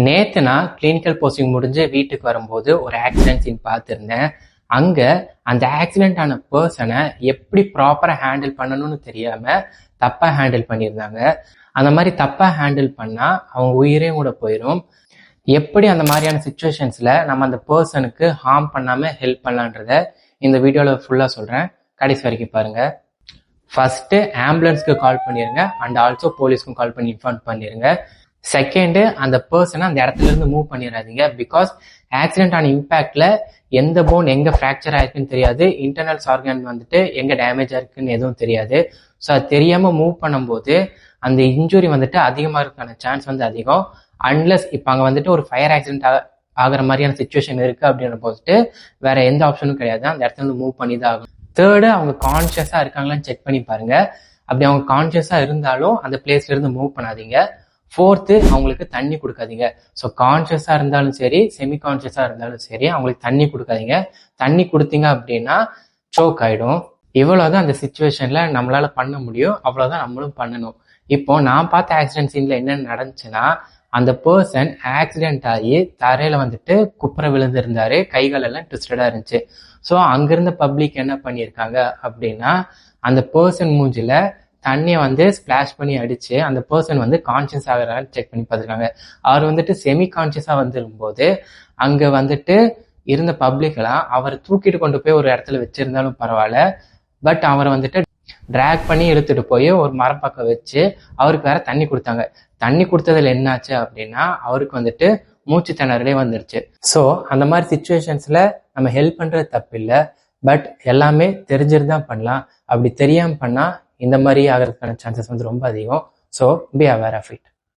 நேத்து நான் clinical posting முடிஞ்சு வீட்டுக்கு வரும்போது ஒரு ஆக்சிடென்ட் சீன் பார்த்துருந்தேன். அங்க அந்த ஆக்சிடென்ட் ஆன பர்சனை எப்படி ப்ராப்பரா ஹேண்டில் பண்ணணும்னு தெரியாம தப்பா ஹேண்டில் பண்ணியிருந்தாங்க. அந்த மாதிரி தப்பா ஹேண்டில் பண்ணா அவங்க உயிரையும் கூட போயிடும். எப்படி அந்த மாதிரியான சுச்சுவேஷன்ஸ்ல நம்ம அந்த பர்சனுக்கு ஹார்ம் பண்ணாம ஹெல்ப் பண்ணலான்றத இந்த வீடியோல ஃபுல்லா சொல்றேன். கடைசி வரைக்கும் பாருங்க. ஃபர்ஸ்ட் ஆம்புலன்ஸ்க்கு கால் பண்ணிருங்க அண்ட் ஆல்சோ போலீஸ்க்கும் கால் பண்ணி இன்ஃபார்ம் பண்ணிருங்க. செகண்ட், அந்த பர்சனை அந்த இடத்துல இருந்து மூவ் பண்ணிடாதீங்க. பிகாஸ் ஆக்சிடென்ட் ஆன இம்பாக்ட்ல எந்த போன் எங்க ஃப்ராக்சர் ஆயிருக்குன்னு தெரியாது, இன்டர்னல்ஸ் ஆர்கன் வந்துட்டு எங்க டேமேஜ் ஆயிருக்குன்னு எதுவும் தெரியாது. ஸோ அது தெரியாம மூவ் பண்ணும்போது அந்த இன்ஜுரி வந்துட்டு அதிகமாக இருக்கான சான்ஸ் வந்து அதிகம். அன்லஸ் இப்போ அங்கே வந்துட்டு ஒரு ஃபயர் ஆக்சிடென்ட் ஆகிற மாதிரியான சுச்சுவேஷன் இருக்கு அப்படின்னு போட்டு வேற எந்த ஆப்ஷனும் கிடையாது, அந்த இடத்துல இருந்து மூவ் பண்ணி தான் ஆகும். தேர்டு, அவங்க கான்சியஸா இருக்காங்களான்னு செக் பண்ணி பாருங்க. அப்படி அவங்க கான்சியஸா இருந்தாலும் அந்த பிளேஸ்ல இருந்து மூவ் பண்ணாதீங்க. ஃபோர்த்து, அவங்களுக்கு தண்ணி கொடுக்காதீங்க. ஸோ கான்சியஸா இருந்தாலும் சரி, செமி கான்சியஸா இருந்தாலும் சரி, அவங்களுக்கு தண்ணி கொடுக்காதீங்க. தண்ணி கொடுத்தீங்க அப்படின்னா சோக் ஆயிடும். இவ்வளவுதான் அந்த சுச்சுவேஷன்ல நம்மளால பண்ண முடியும், அவ்வளவுதான் நம்மளும் பண்ணணும். இப்போ நான் பார்த்த ஆக்சிடென்ட் சீன்ல என்ன நடந்துச்சுன்னா, அந்த பர்சன் ஆக்சிடென்ட் ஆகி தரையில வந்துட்டு குப்புற விழுந்திருந்தாரு, கைகள் எல்லாம் ட்விஸ்டடா இருந்துச்சு. ஸோ அங்கிருந்த பப்ளிக் என்ன பண்ணியிருக்காங்க அப்படின்னா, அந்த பர்சன் மூஞ்சில தண்ணியை வந்து ஸ்பிளாஷ் பண்ணி அடிச்சு அந்த பர்சன் வந்து கான்சியஸ் ஆகிறான்னு செக் பண்ணி பார்த்துருக்காங்க. அவர் வந்துட்டு செமி கான்சியஸா வந்துருக்கும்போது அங்க வந்துட்டு இருந்த பப்ளிக் எல்லாம் அவரை தூக்கிட்டு கொண்டு போய் ஒரு இடத்துல வச்சிருந்தாலும் பரவாயில்ல, பட் அவரை வந்துட்டு டிராக் பண்ணி இழுத்துட்டு போய் ஒரு மரம் பக்கம் வச்சு அவருக்கு வேற தண்ணி கொடுத்தாங்க. தண்ணி கொடுத்ததுல என்னாச்சு அப்படின்னா அவருக்கு வந்துட்டு மூச்சு திணறலே வந்துருச்சு. ஸோ அந்த மாதிரி சுச்சுவேஷன்ஸ்ல நம்ம ஹெல்ப் பண்றது தப்பு இல்லை, பட் எல்லாமே தெரிஞ்சிருந்தான் பண்ணலாம். அப்படி தெரியாம பண்ணா இந்த மாதிரி ஆகிறதுக்கான சான்சஸ் வந்து ரொம்ப அதிகம். So be aware of it.